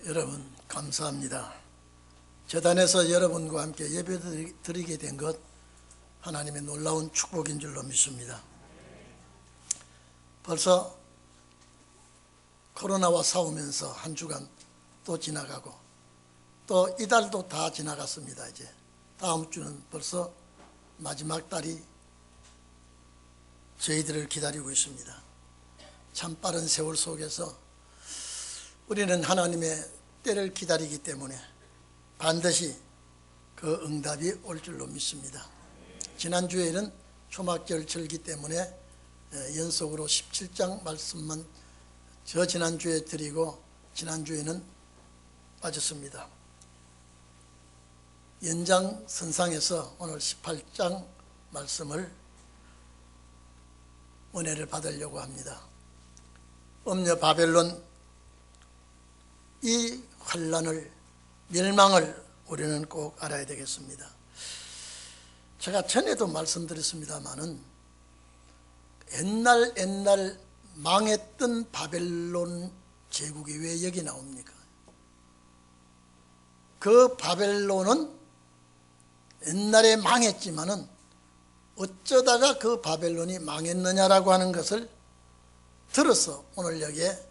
여러분 감사합니다. 재단에서 여러분과 함께 예배드리게 된 것 하나님의 놀라운 축복인 줄로 믿습니다. 벌써 코로나와 싸우면서 한 주간 또 지나가고 또 이달도 다 지나갔습니다. 이제 다음 주는 벌써 마지막 달이 저희들을 기다리고 있습니다. 참 빠른 세월 속에서 우리는 하나님의 때를 기다리기 때문에 반드시 그 응답이 올 줄로 믿습니다. 지난주에는 초막절 절기 때문에 연속으로 17장 말씀만 저 지난주에 드리고 지난주에는 빠졌습니다. 연장선상에서 오늘 18장 말씀을 은혜를 받으려고 합니다. 음녀 바벨론 이 환난을 멸망을 우리는 꼭 알아야 되겠습니다. 제가 전에도 말씀드렸습니다마는 옛날 망했던 바벨론 제국이 왜 여기 나옵니까? 그 바벨론은 옛날에 망했지만은 어쩌다가 그 바벨론이 망했느냐라고 하는 것을 들어서 오늘 여기에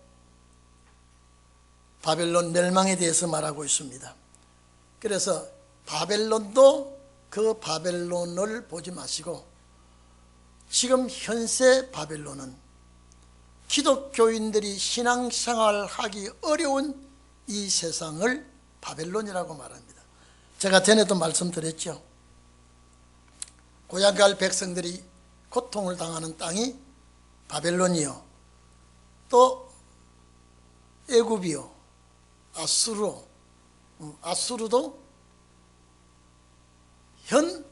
바벨론 멸망에 대해서 말하고 있습니다. 그래서 바벨론도 그 바벨론을 보지 마시고 지금 현세 바벨론은 기독교인들이 신앙생활하기 어려운 이 세상을 바벨론이라고 말합니다. 제가 전에도 말씀드렸죠. 고향갈 백성들이 고통을 당하는 땅이 바벨론이요, 또 애굽이요, 아수르도 현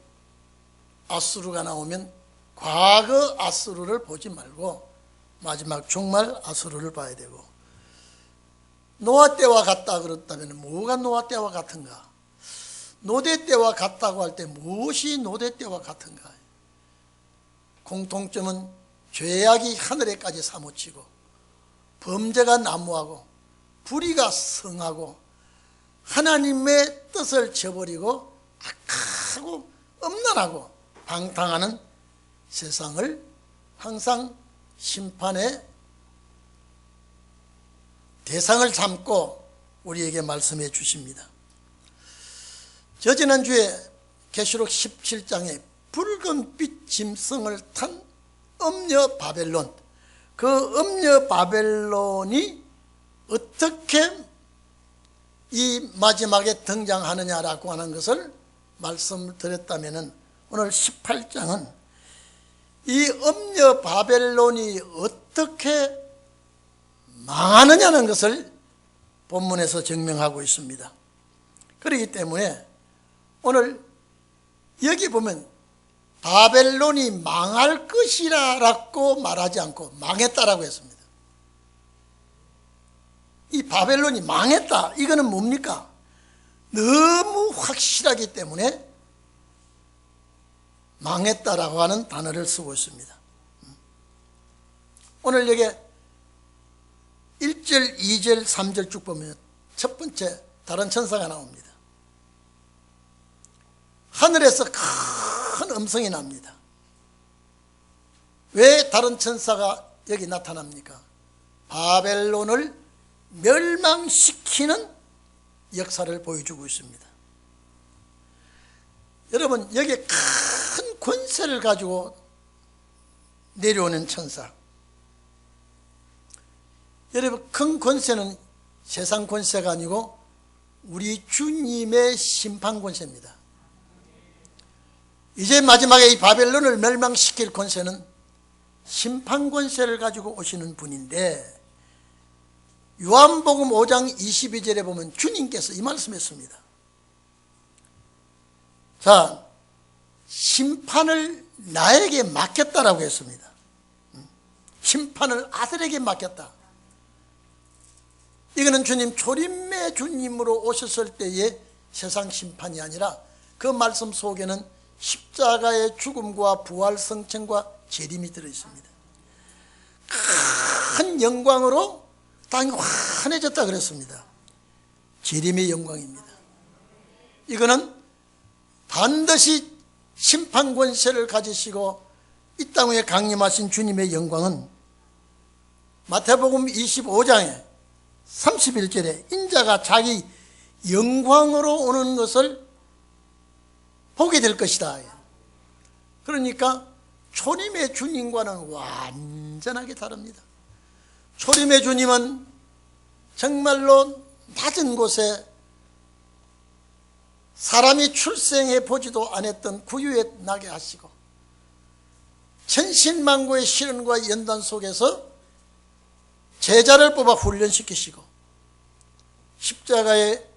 아수르가 나오면 과거 아수르를 보지 말고 마지막 종말 아수르를 봐야 되고, 노아 때와 같다 그렇다면 뭐가 노아 때와 같은가? 노대 때와 같다고 할 때 무엇이 노대 때와 같은가? 공통점은 죄악이 하늘에까지 사무치고 범죄가 난무하고 불의가 성하고 하나님의 뜻을 저버리고 악하고 음란하고 방탕하는 세상을 항상 심판의 대상을 삼고 우리에게 말씀해 주십니다. 저 지난주에 계시록 17장에 붉은빛 짐승을 탄 음녀 바벨론, 그 음녀 바벨론이 어떻게 이 마지막에 등장하느냐라고 하는 것을 말씀을 드렸다면 오늘 18장은 이 음녀 바벨론이 어떻게 망하느냐는 것을 본문에서 증명하고 있습니다. 그렇기 때문에 오늘 여기 보면 바벨론이 망할 것이라고 말하지 않고 망했다라고 했습니다. 이 바벨론이 망했다, 이거는 뭡니까? 너무 확실하기 때문에 망했다라고 하는 단어를 쓰고 있습니다. 오늘 여기 1절, 2절, 3절 쭉 보면 첫 번째 다른 천사가 나옵니다. 하늘에서 큰 음성이 납니다. 왜 다른 천사가 여기 나타납니까? 바벨론을 멸망시키는 역사를 보여주고 있습니다. 여러분, 여기 큰 권세를 가지고 내려오는 천사, 여러분, 큰 권세는 세상 권세가 아니고 우리 주님의 심판 권세입니다. 이제 마지막에 이 바벨론을 멸망시킬 권세는 심판 권세를 가지고 오시는 분인데, 요한복음 5장 22절에 보면 주님께서 이 말씀했습니다. 자, 심판을 나에게 맡겼다라고 했습니다. 심판을 아들에게 맡겼다. 이거는 주님 초림의 주님으로 오셨을 때의 세상 심판이 아니라 그 말씀 속에는 십자가의 죽음과 부활 성천과 재림이 들어있습니다. 큰 영광으로 땅이 환해졌다 그랬습니다. 재림의 영광입니다. 이거는 반드시 심판 권세를 가지시고 이 땅 위에 강림하신 주님의 영광은 마태복음 25장에 31절에 인자가 자기 영광으로 오는 것을 보게 될 것이다. 그러니까 초림의 주님과는 완전하게 다릅니다. 초림의 주님은 정말로 낮은 곳에 사람이 출생해 보지도 않았던 구유에 나게 하시고 천신만고의 시련과 연단 속에서 제자를 뽑아 훈련시키시고 십자가에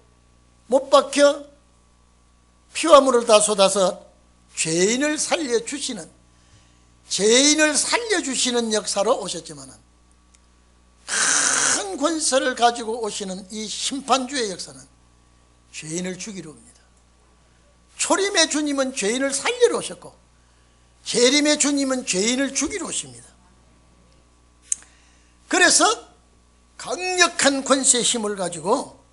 못 박혀 피와 물을 다 쏟아서 죄인을 살려주시는 역사로 오셨지만 큰 권세를 가지고 오시는 이 심판주의 역사는 죄인을 죽이러 옵니다. 초림의 주님은 죄인을 살리러 오셨고 재림의 주님은 죄인을 죽이러 오십니다. 그래서 강력한 권세의 힘을 가지고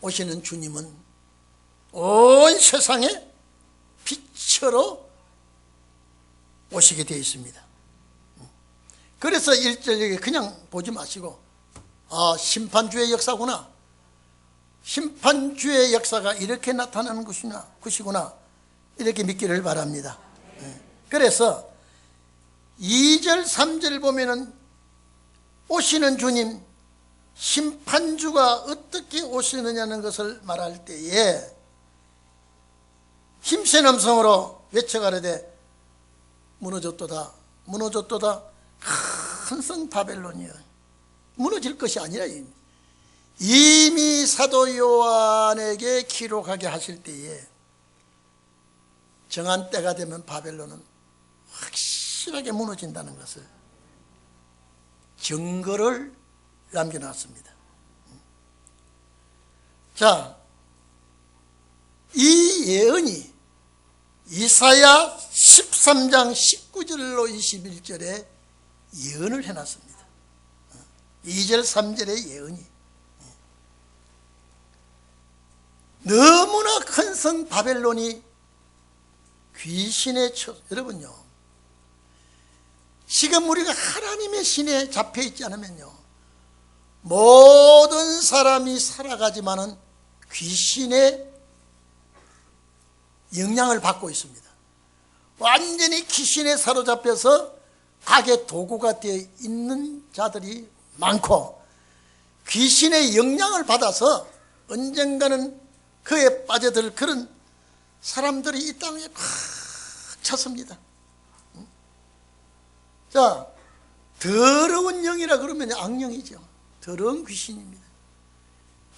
오시는 주님은 온 세상에 빛으로 오시게 되어 있습니다. 그래서 1절에 그냥 보지 마시고 심판주의 역사구나, 심판주의 역사가 이렇게 나타나는 것이구나 이렇게 믿기를 바랍니다. 그래서 2절 3절 보면은 오시는 주님, 심판주가 어떻게 오시느냐는 것을 말할 때에 힘센 음성으로 외쳐가르되 무너졌도다 무너졌도다 큰 성 바벨론이여. 무너질 것이 아니라 이미 사도 요한에게 기록하게 하실 때에 정한 때가 되면 바벨론은 확실하게 무너진다는 것을 증거를 남겨놨습니다. 자, 이 예언이 이사야 13장 19절로 21절에 예언을 해놨습니다. 2절 3절의 예언이 너무나 큰 성 바벨론이 귀신의 여러분요, 지금 우리가 하나님의 신에 잡혀 있지 않으면요 모든 사람이 살아가지만은 귀신의 영향을 받고 있습니다. 완전히 귀신에 사로잡혀서 악의 도구가 되어 있는 자들이 많고 귀신의 영향을 받아서 언젠가는 그에 빠져들 그런 사람들이 이 땅에 꽉 찼습니다. 자, 더러운 영이라 그러면 악령이죠. 더러운 귀신입니다.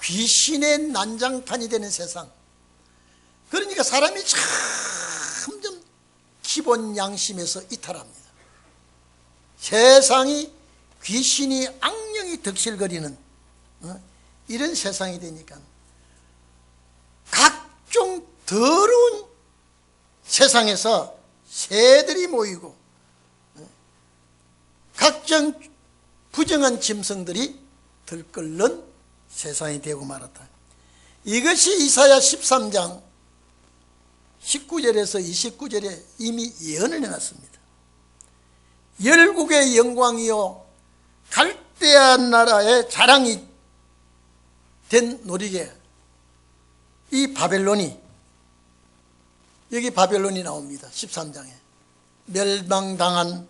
귀신의 난장판이 되는 세상. 그러니까 사람이 점점 기본 양심에서 이탈합니다. 세상이 귀신이 악령이 득실거리는 이런 세상이 되니까 각종 더러운 세상에서 새들이 모이고 각종 부정한 짐승들이 들끓는 세상이 되고 말았다. 이것이 이사야 13장 19절에서 29절에 이미 예언을 해놨습니다. 열국의 영광이요 갈대아 나라의 자랑이 된 노리개, 이 바벨론이, 여기 바벨론이 나옵니다. 13장에 멸망당한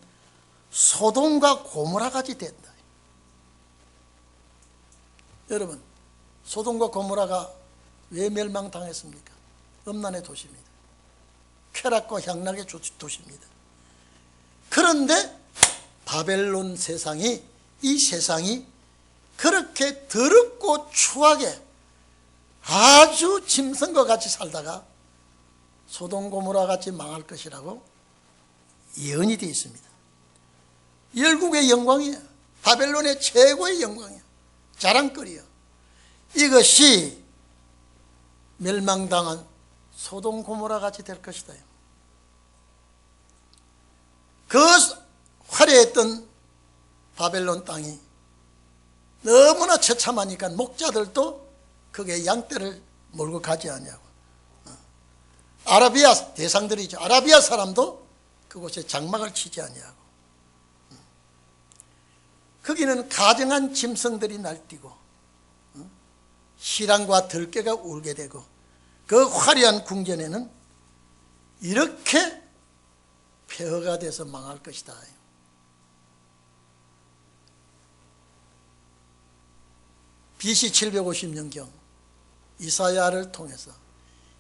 소돔과 고모라같이 된다. 여러분, 소돔과 고모라가 왜 멸망당했습니까? 음란의 도시입니다. 쾌락과 향락의 도시입니다. 그런데 바벨론 세상이, 이 세상이 그렇게 더럽고 추하게 아주 짐승과 같이 살다가 소돔 고모라 같이 망할 것이라고 예언이 되어 있습니다. 열국의 영광이야. 바벨론의 최고의 영광이야. 자랑거리야. 이것이 멸망당한 소돔 고모라 같이 될 것이다. 그 화려했던 바벨론 땅이 너무나 처참하니까 목자들도 그게 양떼를 몰고 가지 않냐고. 아라비아 대상들이죠. 아라비아 사람도 그곳에 장막을 치지 않냐고. 거기는 가정한 짐승들이 날뛰고 시랑과 들깨가 울게 되고 그 화려한 궁전에는 이렇게 폐허가 돼서 망할 것이다. BC 750년경 이사야를 통해서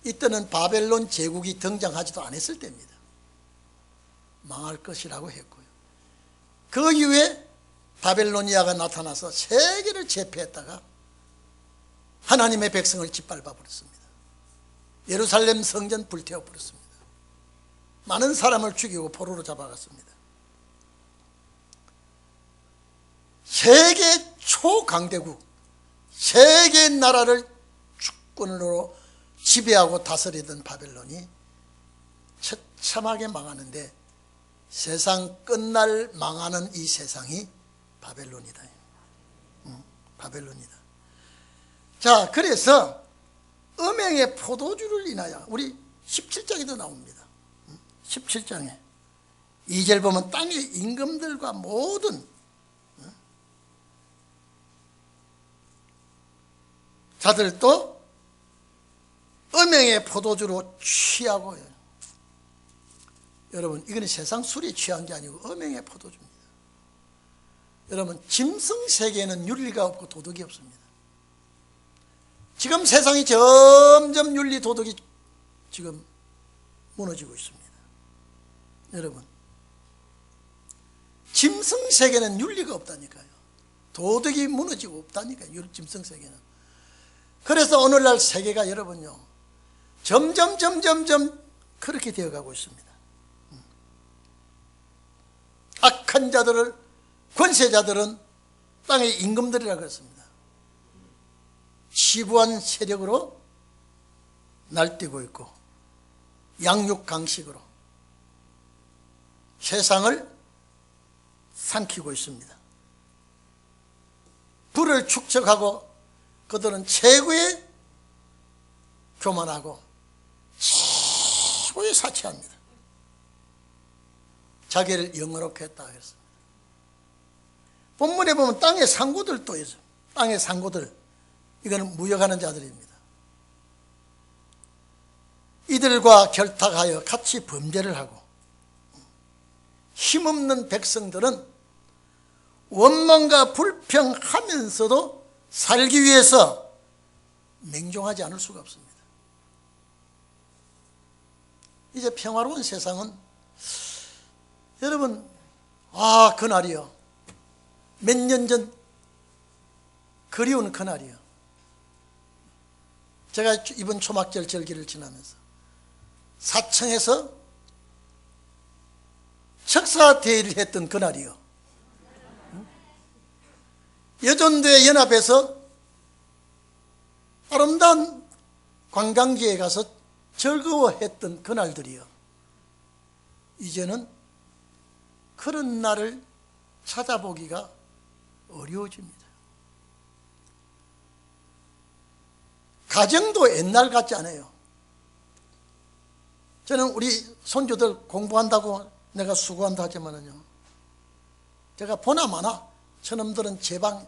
이때는 바벨론 제국이 등장하지도 않았을 때입니다. 망할 것이라고 했고요. 그 이후에 바벨로니아가 나타나서 세계를 제패했다가 하나님의 백성을 짓밟아 버렸습니다. 예루살렘 성전 불태워 버렸습니다. 많은 사람을 죽이고 포로로 잡아갔습니다. 세계 초강대국, 세계 나라를 주권으로 지배하고 다스리던 바벨론이 처참하게 망하는데 세상 끝날 망하는 이 세상이 바벨론이다. 바벨론이다. 자, 그래서 음행의 포도주를 인하여 우리 17장에도 나옵니다. 17장에 2절 보면 땅의 임금들과 모든 자들도 음행의 포도주로 취하고, 여러분 이거는 세상 술이 취한 게 아니고 음행의 포도주입니다. 여러분 짐승 세계에는 윤리가 없고 도덕이 없습니다. 지금 세상이 점점 윤리 도덕이 지금 무너지고 있습니다. 여러분 짐승 세계는 윤리가 없다니까요. 도덕이 무너지고 없다니까요. 짐승 세계는. 그래서 오늘날 세계가 여러분요 점점 그렇게 되어가고 있습니다. 악한 자들을 권세자들은 땅의 임금들이라고 했습니다. 지부한 세력으로 날뛰고 있고 양육강식으로 세상을 삼키고 있습니다. 부를 축적하고 그들은 최고의 교만하고 최고의 사치합니다. 자기를 영어롭게 했다 그랬습니다. 본문에 보면 땅의 상고들도 있어요. 땅의 상고들, 이거는 무역하는 자들입니다. 이들과 결탁하여 같이 범죄를 하고 힘없는 백성들은 원망과 불평하면서도 살기 위해서 맹종하지 않을 수가 없습니다. 이제 평화로운 세상은 여러분 그날이요 몇 년 전 그리운 그날이요. 제가 이번 초막절 절기를 지나면서 사청에서 척사대회를 했던 그날이요. 여전도회 연합에서 아름다운 관광지에 가서 즐거워했던 그날들이요. 이제는 그런 날을 찾아보기가 어려워집니다. 가정도 옛날 같지 않아요. 저는 우리 손주들 공부한다고 내가 수고한다 하지만은요, 제가 보나마나 저놈들은 제 방,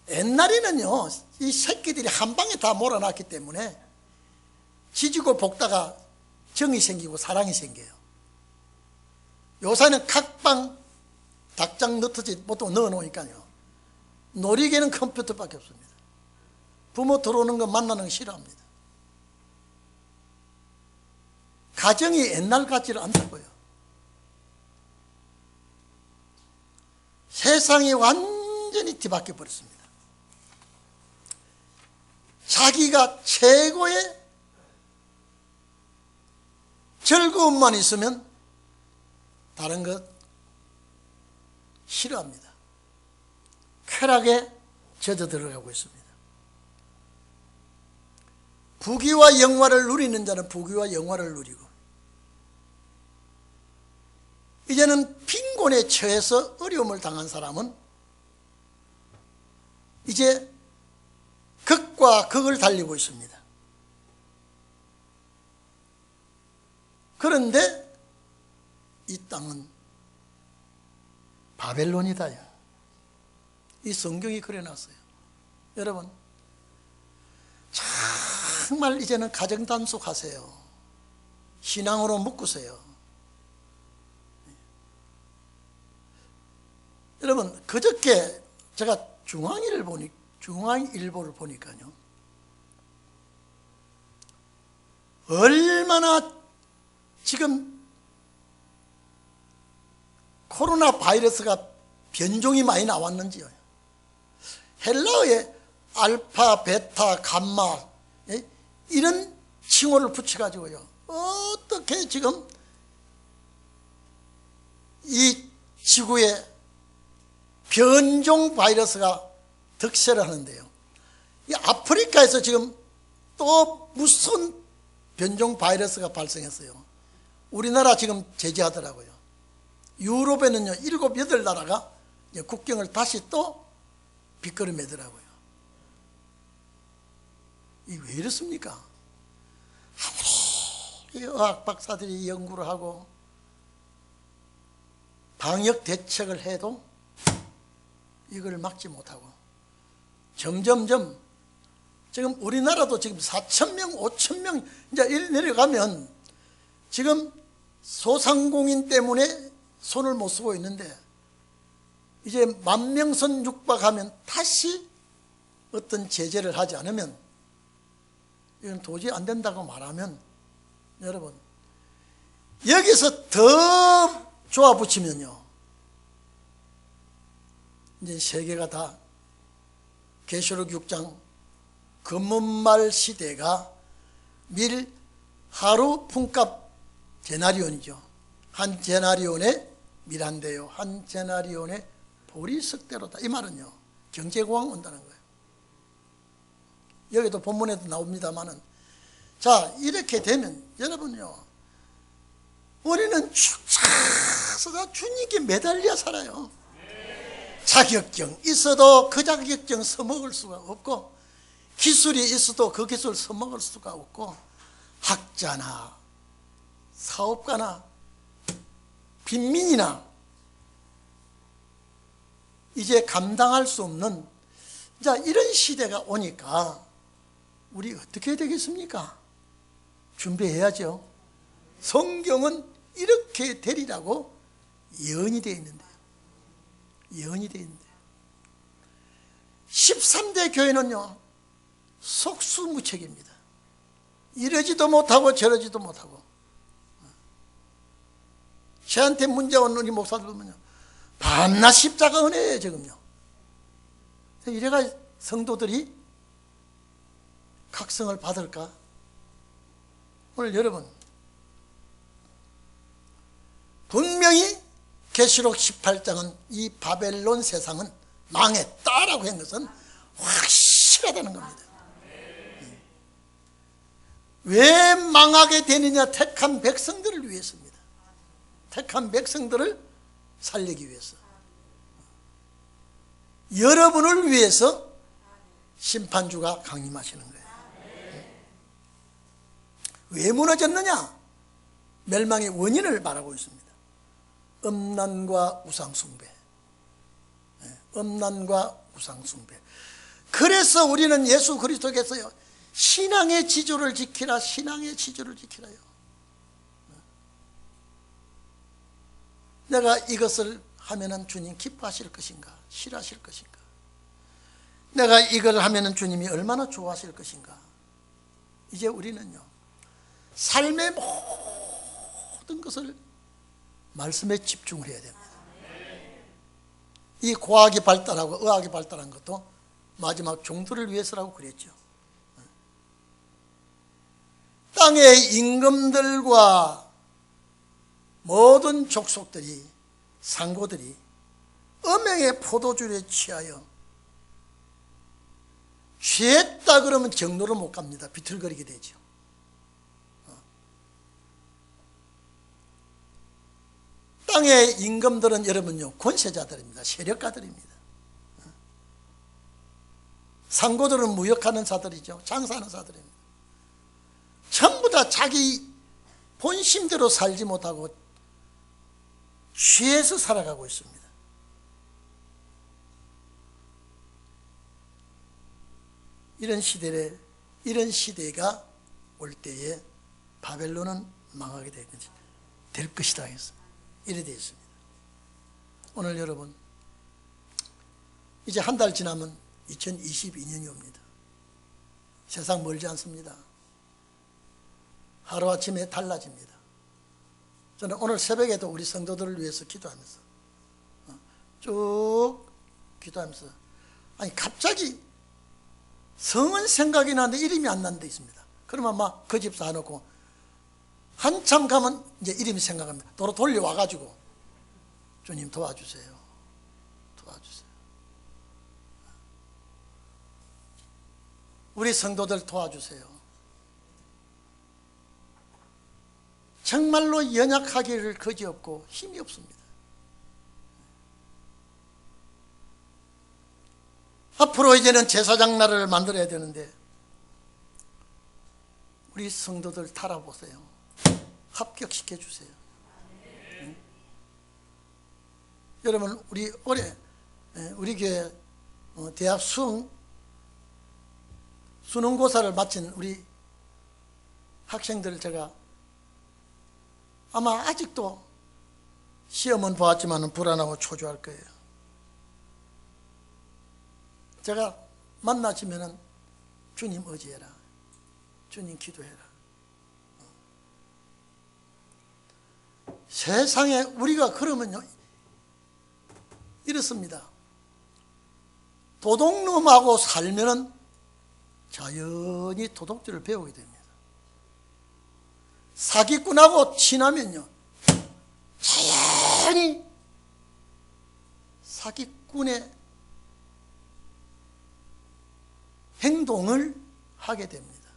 옛날에는요 이 새끼들이 한 방에 다 몰아놨기 때문에 지지고 볶다가 정이 생기고 사랑이 생겨요. 요새는 각방 닭장 넣듯이 보통 넣어놓으니까요 놀이개는 컴퓨터밖에 없습니다. 부모 들어오는 거 만나는 거 싫어합니다. 가정이 옛날 같지를 않다고요. 세상이 완전히 뒤바뀌어 버렸습니다. 자기가 최고의 즐거움만 있으면 다른 것 싫어합니다. 쾌락에 젖어 들어가고 있습니다. 부귀와 영화를 누리는 자는 부귀와 영화를 누리고, 이제는 빈곤에 처해서 어려움을 당한 사람은 이제 극과 극을 달리고 있습니다. 그런데 이 땅은 바벨론이다요. 이 성경이 그려놨어요. 여러분, 정말 이제는 가정단속하세요. 신앙으로 묶으세요. 여러분, 그저께 제가 중앙일보를 보니까요, 얼마나 지금 코로나 바이러스가 변종이 많이 나왔는지요. 헬라어에 알파, 베타, 감마, 이런 칭호를 붙여가지고요, 어떻게 지금 이 지구에 변종 바이러스가 득세를 하는데요. 이 아프리카에서 지금 또 무슨 변종 바이러스가 발생했어요. 우리나라 지금 제재하더라고요. 유럽에는요, 7, 8나라가 국경을 다시 또 빗걸어매더라고요. 이게 왜 이렇습니까? 아무리 의학 박사들이 연구를 하고 방역 대책을 해도 이걸 막지 못하고 점점점 지금 우리나라도 지금 4,000명, 5,000명 이제 내려가면 지금 소상공인 때문에 손을 못 쓰고 있는데 이제 10,000명 육박하면 다시 어떤 제재를 하지 않으면 이건 도저히 안 된다고 말하면 여러분 여기서 더 조아 붙이면요 이제 세계가 다 계시록 6장 금은말 시대가 밀 하루 품값 데나리온이죠. 한 데나리온에 밀 한 대요, 한 데나리온에 보리석대로다. 이 말은요 경제고항 온다는 거예요. 여기도 본문에도 나옵니다마는, 자 이렇게 되면 여러분요 우리는 축사서가 주님께 매달려 살아요. 자격증 있어도 그 자격증 써먹을 수가 없고, 기술이 있어도 그 기술 써먹을 수가 없고, 학자나 사업가나 빈민이나 이제 감당할 수 없는 자 이런 시대가 오니까 우리 어떻게 되겠습니까? 준비해야죠. 성경은 이렇게 되리라고 예언이 되어 있는데요. 예언이 되어 있는데 13대 교회는요 속수무책입니다. 이러지도 못하고 저러지도 못하고. 저한테 문제 온 우리 목사들 보면요 밤낮 십자가 은혜예요 지금요. 이래가 성도들이 각성을 받을까? 오늘 여러분 분명히 계시록 18장은 이 바벨론 세상은 망했다라고 한 것은 확실하다는 겁니다. 왜 망하게 되느냐? 택한 백성들을 위해서입니다. 택한 백성들을 살리기 위해서, 여러분을 위해서 심판주가 강림하시는 거예요. 왜 무너졌느냐? 멸망의 원인을 말하고 있습니다. 음란과 우상숭배, 음란과 우상숭배. 그래서 우리는 예수 그리스도께서요 신앙의 지조를 지키라, 신앙의 지조를 지키라요. 내가 이것을 하면은 주님 기뻐하실 것인가, 싫어하실 것인가? 내가 이걸 하면은 주님이 얼마나 좋아하실 것인가? 이제 우리는요 삶의 모든 것을 말씀에 집중을 해야 됩니다. 이 과학이 발달하고 의학이 발달한 것도 마지막 종들을 위해서라고 그랬죠. 땅의 임금들과 모든 족속들이, 상고들이 음행의 포도주에 취하여 취했다 그러면 정로를 못 갑니다. 비틀거리게 되죠. 땅의 임금들은 여러분요 권세자들입니다. 세력가들입니다. 상고들은 무역하는 자들이죠. 장사하는 자들입니다. 전부 다 자기 본심대로 살지 못하고 취해서 살아가고 있습니다. 이런 시대가 올 때에 바벨론은 망하게 될 것이다 해서 이래 되어 있습니다. 오늘 여러분, 이제 한 달 지나면 2022년이 옵니다. 세상 멀지 않습니다. 하루아침에 달라집니다. 저는 오늘 새벽에도 우리 성도들을 위해서 기도하면서 쭉 기도하면서, 아니 갑자기 성은 생각이 나는데 이름이 안 나는 데 있습니다. 그러면 막 그 집 사놓고 한참 가면 이제 이름이 생각합니다. 도로 돌려와가지고 주님 도와주세요. 도와주세요. 우리 성도들 도와주세요. 정말로 연약하기를 그지없고 힘이 없습니다. 앞으로 이제는 제사장 나라를 만들어야 되는데 우리 성도들 달아보세요. 합격시켜 주세요. 응? 여러분, 우리 올해 우리 교회 대학 수능고사를 마친 우리 학생들을 제가 아마 아직도 시험은 보았지만 불안하고 초조할 거예요. 제가 만나시면은 주님 의지해라. 주님 기도해라. 세상에 우리가 그러면요, 이렇습니다. 도둑놈하고 살면은 자연히 도둑질을 배우게 됩니다. 사기꾼하고 친하면요, 자연히 사기꾼의 행동을 하게 됩니다.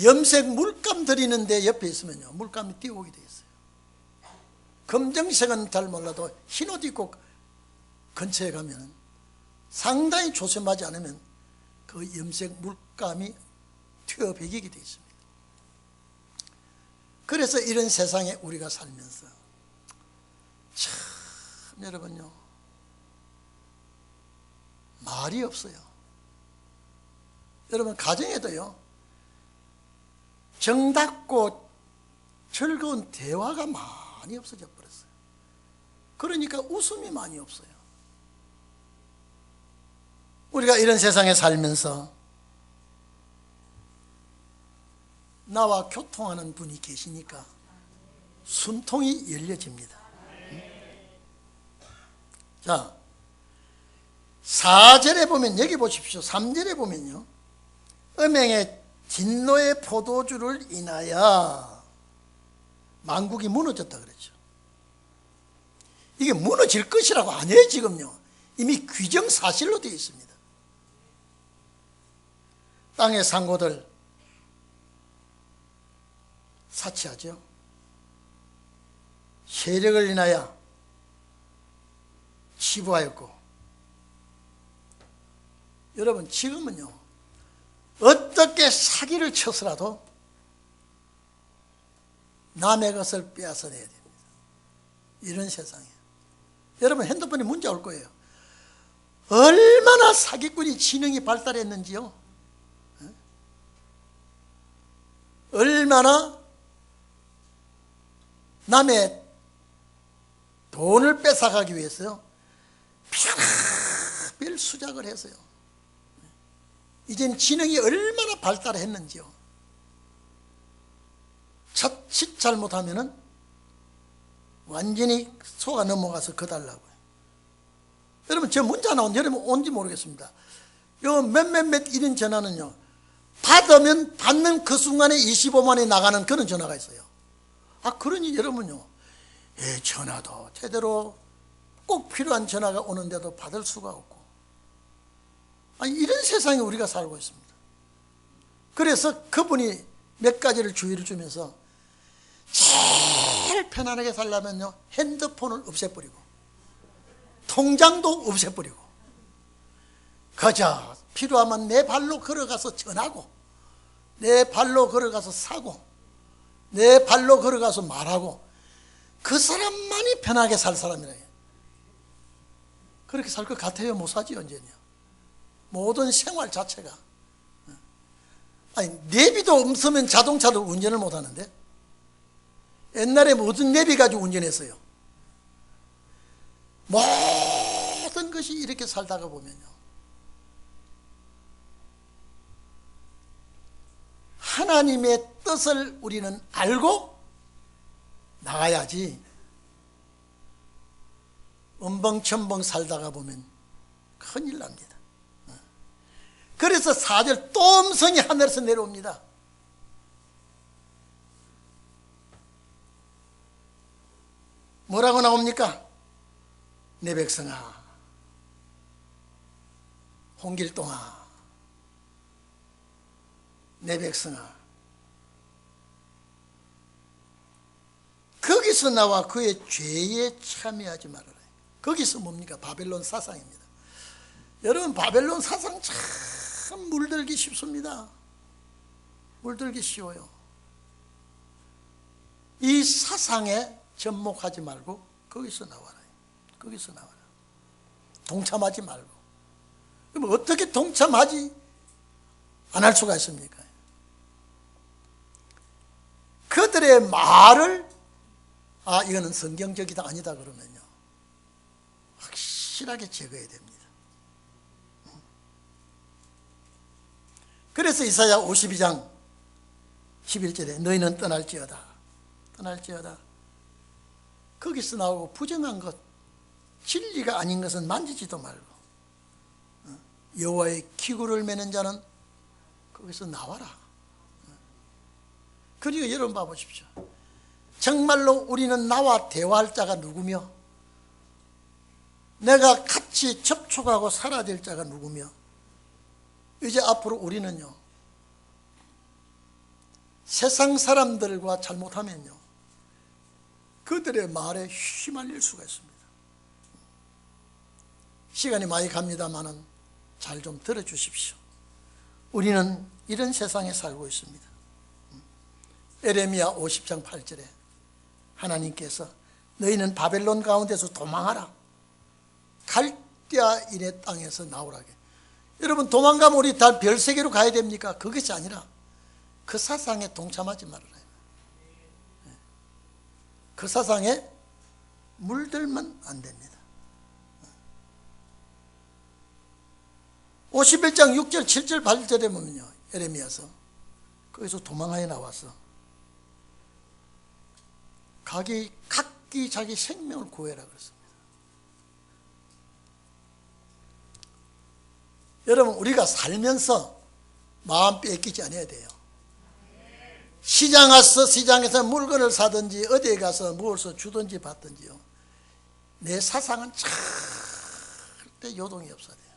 염색 물감 들이는데 옆에 있으면요, 물감이 띄어오게 되어 있어요. 검정색은 잘 몰라도 흰 옷 입고 근처에 가면 상당히 조심하지 않으면 그 염색 물감이 튀어배기게 되어 있습니다. 그래서 이런 세상에 우리가 살면서 참 여러분요, 말이 없어요. 여러분, 가정에도요, 정답고 즐거운 대화가 많이 없어져 버렸어요. 그러니까 웃음이 많이 없어요. 우리가 이런 세상에 살면서 나와 교통하는 분이 계시니까 숨통이 열려집니다. 자, 4절에 보면, 여기 보십시오. 3절에 보면요, 음행의 진노의 포도주를 인하여 만국이 무너졌다 그랬죠. 이게 무너질 것이라고 아니에요. 지금요, 이미 규정사실로 되어 있습니다. 땅의 상고들 사치하죠. 세력을 인하여 치부하였고, 여러분, 지금은요, 어떻게 사기를 쳐서라도 남의 것을 빼앗아내야 됩니다. 이런 세상에 여러분, 핸드폰에 문자 올 거예요. 얼마나 사기꾼이 지능이 발달했는지요. 얼마나 남의 돈을 뺏어가기 위해서요, 별별 수작을 했어요. 이젠 지능이 얼마나 발달했는지요. 자칫 잘못하면은 완전히 속아 넘어가서 거달라고요. 여러분, 저 문자 나온 여러분 온지 모르겠습니다. 요 몇몇몇 이런 전화는요, 받으면 받는 그 순간에 25만원이 나가는 그런 전화가 있어요. 그러니 여러분요, 전화도 제대로 꼭 필요한 전화가 오는데도 받을 수가 없고, 이런 세상에 우리가 살고 있습니다. 그래서 그분이 몇 가지를 주의를 주면서, 제일 편안하게 살려면요, 핸드폰을 없애버리고 통장도 없애버리고 그저 필요하면 내 발로 걸어가서 전하고, 내 발로 걸어가서 사고, 내 발로 걸어가서 말하고, 그 사람만이 편하게 살 사람이라. 그렇게 살 것 같아요? 못 사지 언제냐. 모든 생활 자체가. 아니, 내비도 없으면 자동차도 운전을 못 하는데, 옛날에 무슨 내비 가지고 운전했어요? 모든 것이 이렇게 살다가 보면요, 하나님의 뜻을 우리는 알고 나가야지, 엄벙천벙 살다가 보면 큰일 납니다. 그래서 4절 또 음성이 하늘에서 내려옵니다. 뭐라고 나옵니까? 내 백성아, 홍길동아, 내 백성아, 거기서 나와 그의 죄에 참여하지 말아라. 거기서 뭡니까? 바벨론 사상입니다. 여러분, 바벨론 사상 참 물들기 쉽습니다. 물들기 쉬워요. 이 사상에 접목하지 말고 거기서 나와라. 거기서 나와라. 동참하지 말고. 그럼 어떻게 동참하지 안 할 수가 있습니까? 그들의 말을 이거는 성경적이다 아니다 그러면요, 확실하게 제거해야 됩니다. 그래서 이사야 52장 11절에 너희는 떠날지어다, 떠날지어다. 거기서 나오고 부정한 것, 진리가 아닌 것은 만지지도 말고, 여호와의 기구를 매는 자는 거기서 나와라. 그리고 여러분 봐보십시오. 정말로 우리는 나와 대화할 자가 누구며, 내가 같이 접촉하고 살아야 될 자가 누구며, 이제 앞으로 우리는요, 세상 사람들과 잘못하면요, 그들의 말에 휘말릴 수가 있습니다. 시간이 많이 갑니다마는 잘 좀 들어주십시오. 우리는 이런 세상에 살고 있습니다. 에레미야 50장 8절에 하나님께서 너희는 바벨론 가운데서 도망하라, 갈대아인의 땅에서 나오라게. 여러분, 도망가면 우리 다 별세계로 가야 됩니까? 그것이 아니라 그 사상에 동참하지 말아라. 그 사상에 물들면 안 됩니다. 51장 6절 7절 8절에 보면요, 에레미야서 거기서 도망하여 나와서 각기 자기 생명을 구해라 그랬습니다. 여러분, 우리가 살면서 마음 뺏기지 않아야 돼요. 시장 가서 시장에서 물건을 사든지 어디에 가서 무엇을 주든지 받든지요, 내 사상은 절대 요동이 없어야 돼요.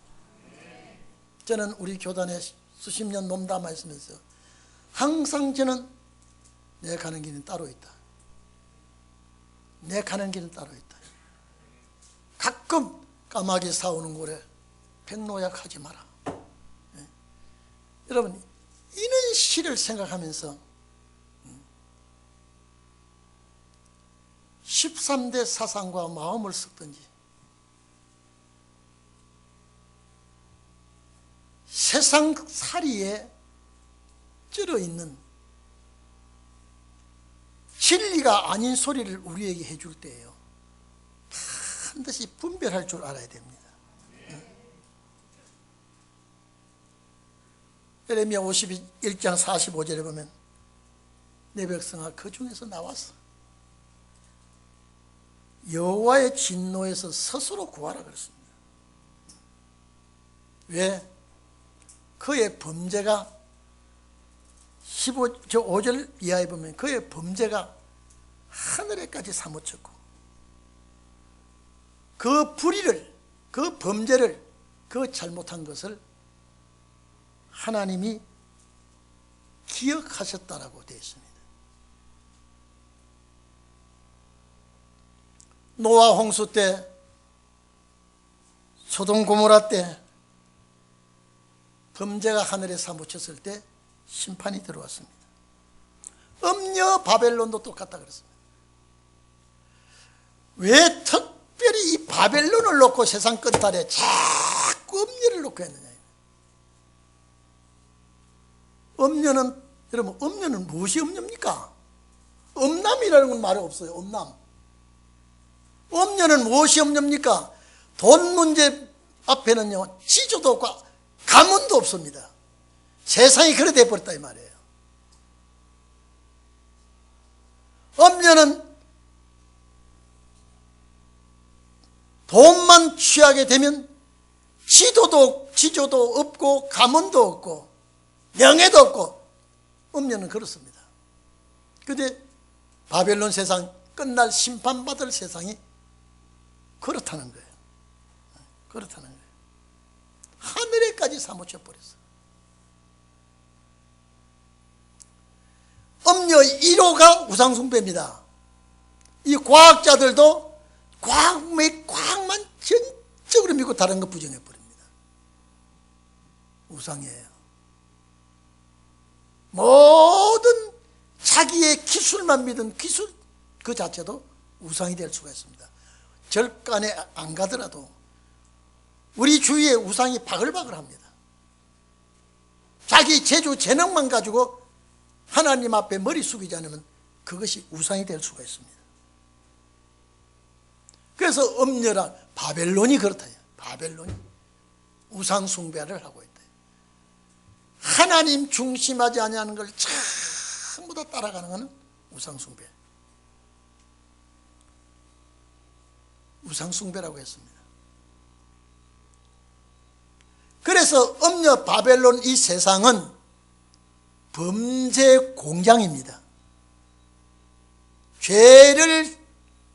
저는 우리 교단에 수십 년 몸담아 있으면서 항상 저는 내 가는 길은 따로 있다, 내 가는 길은 따로 있다. 가끔 까마귀 사오는 곳에 백노약하지 마라. 여러분, 이런 시를 생각하면서 13대 사상과 마음을 섞든지, 세상 살이에 쩔어 있는 진리가 아닌 소리를 우리에게 해줄 때예요, 반드시 분별할 줄 알아야 됩니다. 에레미야 51장 45절에 보면 내 백성아, 그 중에서 나왔어 여호와의 진노에서 스스로 구하라 그랬습니다. 왜? 그의 범죄가 5절 이하에 보면 그의 범죄가 하늘에까지 사무쳤고, 그 불의를, 그 범죄를, 그 잘못한 것을 하나님이 기억하셨다라고 되어 있습니다. 노아 홍수 때, 소돔 고모라 때 범죄가 하늘에 사무쳤을 때 심판이 들어왔습니다. 음녀 바벨론도 똑같다 그랬습니다. 왜 특별히 이 바벨론을 놓고 세상 끝달에 자꾸 음녀를 놓고 했느냐. 음녀는, 여러분, 음녀는 무엇이 음녀입니까? 음남이라는 건 말이 없어요. 음남. 음녀는 무엇이 음녀입니까? 돈 문제 앞에는요, 지조도 없고 가문도 없습니다. 세상이 그래 돼버렸다 이 말이에요. 음녀는 돈만 취하게 되면 지조도 없고 가문도 없고 명예도 없고, 음녀는 그렇습니다. 그런데 바벨론 세상, 끝날 심판받을 세상이 그렇다는 거예요. 그렇다는 거예요. 하늘에까지 사무쳐 버렸어요. 음녀 1호가 우상숭배입니다. 이 과학자들도 과학만 전적으로 믿고 다른 거 부정해 버립니다. 우상이에요. 모든 자기의 기술만 믿은 기술 그 자체도 우상이 될 수가 있습니다. 절간에 안 가더라도 우리 주위에 우상이 바글바글합니다. 자기 재주 재능만 가지고 하나님 앞에 머리 숙이지 않으면 그것이 우상이 될 수가 있습니다. 그래서 음녀란 바벨론이 그렇다. 바벨론이 우상 숭배를 하고 있다. 하나님 중심하지 아니하는 걸 전부 다 따라가는 것은 우상 숭배. 우상 숭배라고 했습니다. 그래서 음녀 바벨론 이 세상은 범죄 공장입니다. 죄를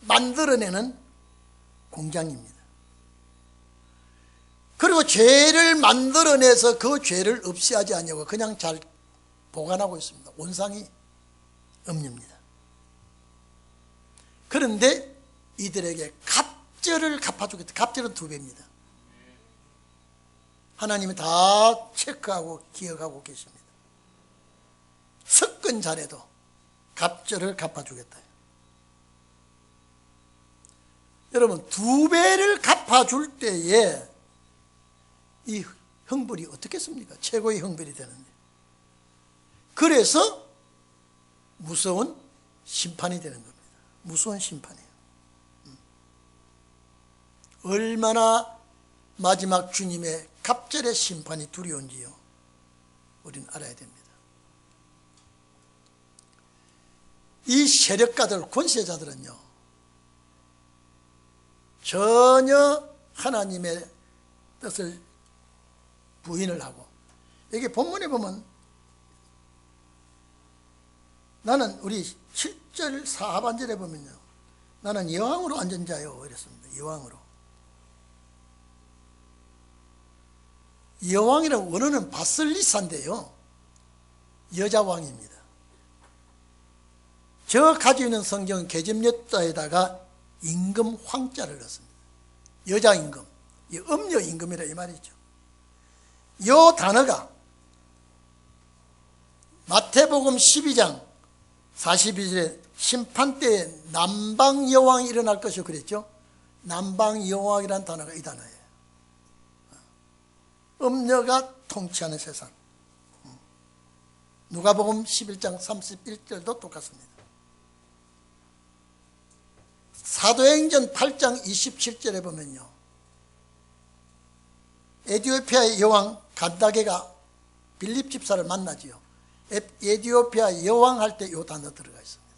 만들어내는 공장입니다. 그리고 죄를 만들어내서 그 죄를 없애하지 않냐고 그냥 잘 보관하고 있습니다. 온상이 음녀입니다. 그런데 이들에게 갑절을 갚아주겠다. 갑절은 2배입니다. 하나님이 다 체크하고 기억하고 계십니다. 습근 잘해도 갑절을 갚아주겠다. 여러분, 2배를 갚아줄 때에 이 형벌이 어떻겠습니까? 최고의 형벌이 되는데. 그래서 무서운 심판이 되는 겁니다. 무서운 심판이에요. 얼마나 마지막 주님의 갑절의 심판이 두려운지요, 우리는 알아야 됩니다. 이 세력가들, 권세자들은요, 전혀 하나님의 뜻을 부인을 하고, 여기 본문에 보면 나는, 우리 7절 하반절에 보면요, 나는 여왕으로 앉은 자요 이랬습니다. 여왕으로. 여왕이라는 원어는 바슬리사인데요, 여자왕입니다. 저 가지고 있는 성경은 계집여자에다가 임금 황자를 넣습니다. 여자 임금, 이 음녀 임금이라 이 말이죠. 이 단어가 마태복음 12장 42절에 심판 때에 남방 여왕이 일어날 것이요 그랬죠. 남방 여왕이라는 단어가 이 단어예요. 음녀가 통치하는 세상. 누가복음 11장 31절도 똑같습니다. 사도행전 8장 27절에 보면요, 에티오피아의 여왕 간다게가 빌립 집사를 만나지요. 에티오피아 여왕 할 때 이 단어 들어가 있습니다.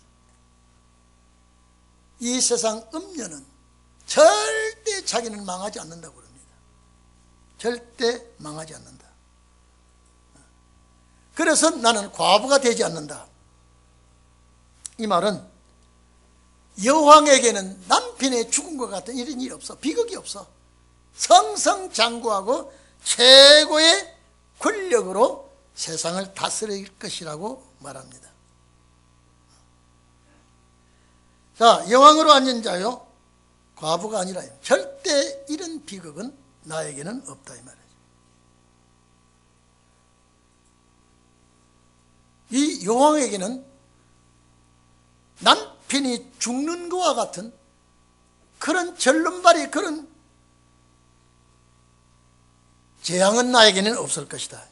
이 세상 음녀는 절대 자기는 망하지 않는다고 그럽니다. 절대 망하지 않는다. 그래서 나는 과부가 되지 않는다. 이 말은 여왕에게는 남편의 죽음과 같은 이런 일이 없어. 비극이 없어. 성성장구하고 최고의 권력으로 세상을 다스릴 것이라고 말합니다. 자, 여왕으로 앉은 자요, 과부가 아니라 절대 이런 비극은 나에게는 없다 이 말이죠. 이 여왕에게는 남편이 죽는 것과 같은 그런 절름발이 그런 재앙은 나에게는 없을 것이다.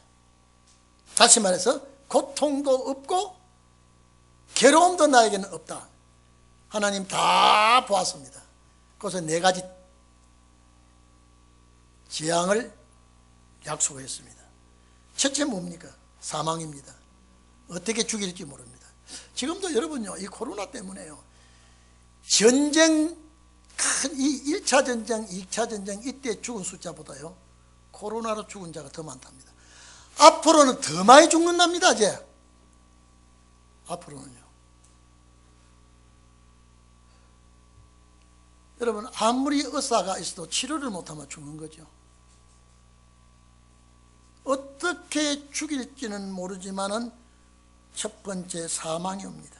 다시 말해서 고통도 없고 괴로움도 나에게는 없다. 하나님 다 보았습니다. 그래서 네 가지 재앙을 약속했습니다. 첫째 뭡니까? 사망입니다. 어떻게 죽일지 모릅니다. 지금도 여러분요, 이 코로나 때문에요, 전쟁, 이 1차 전쟁, 2차 전쟁 이때 죽은 숫자보다요 코로나로 죽은 자가 더 많답니다. 앞으로는 더 많이 죽는답니다. 이제 앞으로는요. 여러분, 아무리 의사가 있어도 치료를 못하면 죽는 거죠. 어떻게 죽일지는 모르지만은 첫 번째 사망이 옵니다.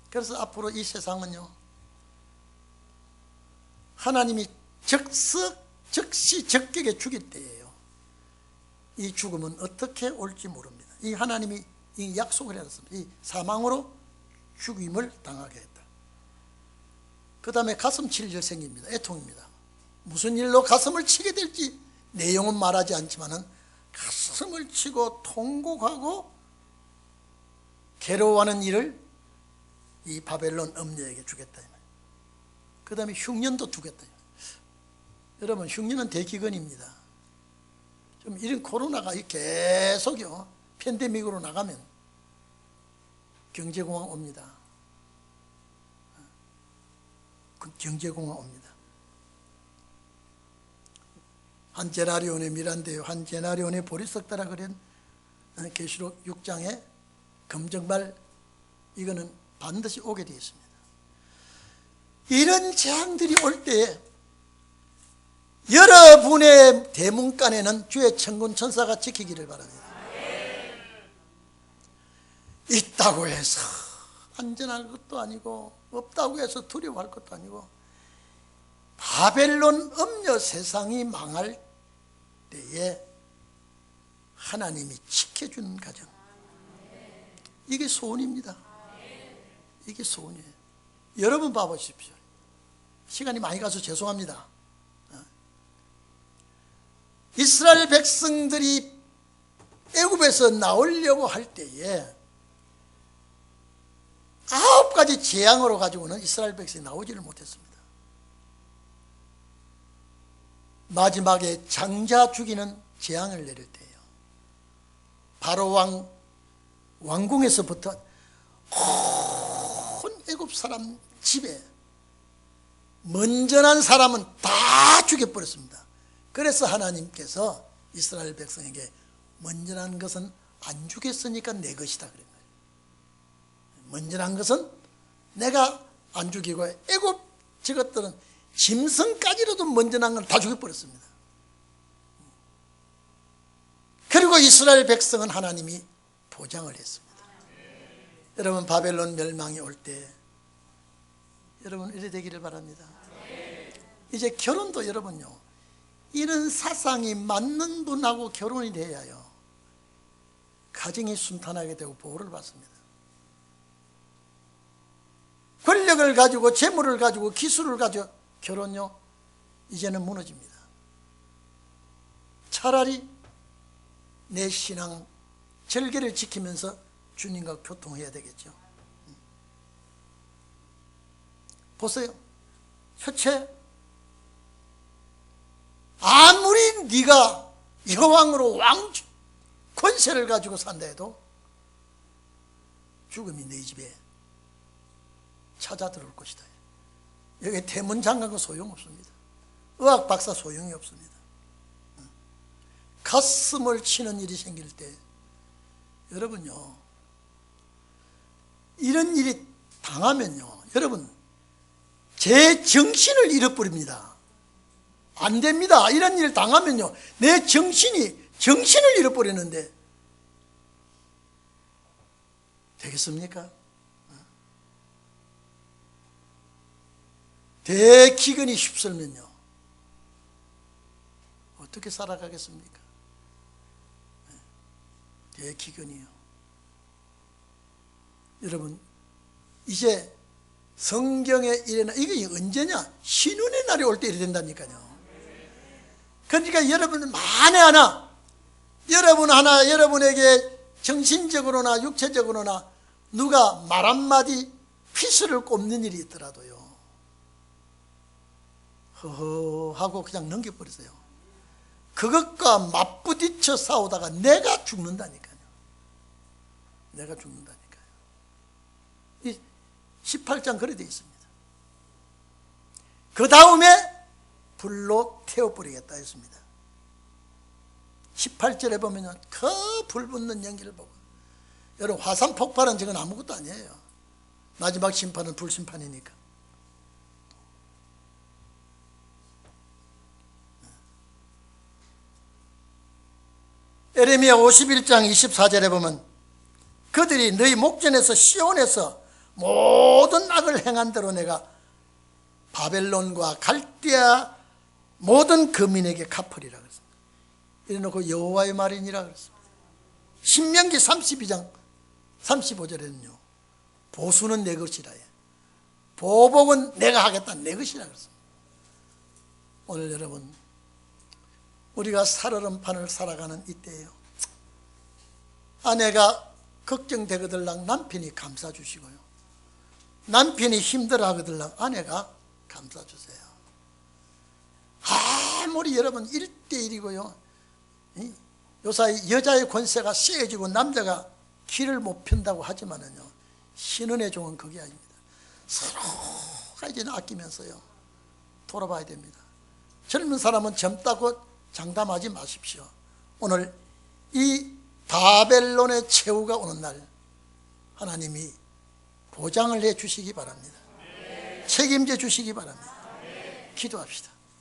그래서 앞으로 이 세상은요, 하나님이 즉시 적격에 죽일 때예요. 이 죽음은 어떻게 올지 모릅니다. 이 하나님이 이 약속을 해놨습니다. 이 사망으로 죽임을 당하게 했다. 그 다음에 가슴 칠 일 생깁니다. 애통입니다. 무슨 일로 가슴을 치게 될지 내용은 말하지 않지만은 가슴을 치고 통곡하고 괴로워하는 일을 이 바벨론 엄녀에게 주겠다. 그 다음에 흉년도 주겠다. 여러분, 흉년은 대기근입니다. 좀 이런 코로나가 계속요 팬데믹으로 나가면 경제공황 옵니다. 경제공황 옵니다. 한 제나리온의 미란데요, 한 제나리온의 보리 썩다라 그런 계시록 6장에 검정말, 이거는 반드시 오게 되어 있습니다. 이런 재앙들이 올 때에 여러분의 대문간에는 주의 천군 천사가 지키기를 바랍니다. 있다고 해서 안전할 것도 아니고 없다고 해서 두려워할 것도 아니고 바벨론 음녀 세상이 망할 때에 하나님이 지켜주는 가정, 이게 소원입니다. 이게 소원이에요. 여러분 봐보십시오. 시간이 많이 가서 죄송합니다. 이스라엘 백성들이 애굽에서 나오려고 할 때에 9가지 재앙으로 가지고는 이스라엘 백성이 나오지를 못했습니다. 마지막에 장자 죽이는 재앙을 내릴 때예요. 바로 왕궁에서부터 온 애굽 사람 집에 먼저 난 사람은 다 죽여버렸습니다. 그래서 하나님께서 이스라엘 백성에게 먼저 난 것은 안 죽였으니까 내 것이다 그런 거예요. 먼저 난 것은 내가 안 죽이고 애굽 저것들은 짐승까지라도 먼저 난 건 다 죽여버렸습니다. 그리고 이스라엘 백성은 하나님이 보장을 했습니다. 여러분, 바벨론 멸망이 올 때 여러분 이래 되기를 바랍니다. 이제 결혼도 여러분요, 이런 사상이 맞는 분하고 결혼이 돼야요 가정이 순탄하게 되고 보호를 받습니다. 권력을 가지고 재물을 가지고 기술을 가지고 결혼요, 이제는 무너집니다. 차라리 내 신앙 절개를 지키면서 주님과 교통해야 되겠죠. 보세요. 첫째, 아무리 네가 여왕으로 왕 권세를 가지고 산다 해도 죽음이 네 집에 찾아 들어올 것이다. 여기 대문장관은 소용없습니다. 의학 박사 소용이 없습니다. 가슴을 치는 일이 생길 때 여러분요, 이런 일이 당하면요, 여러분 제 정신을 잃어버립니다. 안 됩니다. 이런 일을 당하면요 내 정신을 잃어버리는데 되겠습니까? 대기근이 휩쓸면요 어떻게 살아가겠습니까? 그게 기근이에요. 여러분, 이제 성경에 이래나 이게 언제냐? 신운의 날이 올 때 이래 된다니까요. 그러니까 여러분 만에 하나, 여러분에게 정신적으로나 육체적으로나 누가 말 한마디 피스를 꼽는 일이 있더라도요, 허허 하고 그냥 넘겨버리세요. 그것과 맞부딪혀 싸우다가 내가 죽는다니까요. 내가 죽는다니까요. 이 18장 그래 되어 있습니다. 그 다음에 불로 태워버리겠다 했습니다. 18절에 보면 그 불 붙는 연기를 보고, 여러분 화산 폭발은 저건 아무것도 아니에요. 마지막 심판은 불심판이니까. 에레미야 51장 24절에 보면 그들이 너희 목전에서 시온에서 모든 악을 행한 대로 내가 바벨론과 갈대아 모든 거민에게 갚으리라 그랬습니다. 이래놓고 여호와의 말이니라 그랬습니다. 신명기 32장 35절에는요 보수는 내 것이라, 보복은 내가 하겠다, 내 것이라 그랬습니다. 오늘 여러분, 우리가 살얼음판을 살아가는 이때예요. 아내가 걱정되거들랑 남편이 감싸주시고요, 남편이 힘들어하거들랑 아내가 감싸주세요. 아무리 여러분 1대1이고요 요사이 여자의 권세가 세지고 남자가 길을 못 편다고 하지만은요, 신은의 종은 그게 아닙니다. 서로가 이제 아끼면서요 돌아봐야 됩니다. 젊은 사람은 젊다고 장담하지 마십시오. 오늘 이 바벨론의 최후가 오는 날 하나님이 보장을 해 주시기 바랍니다. 책임져 주시기 바랍니다. 기도합시다.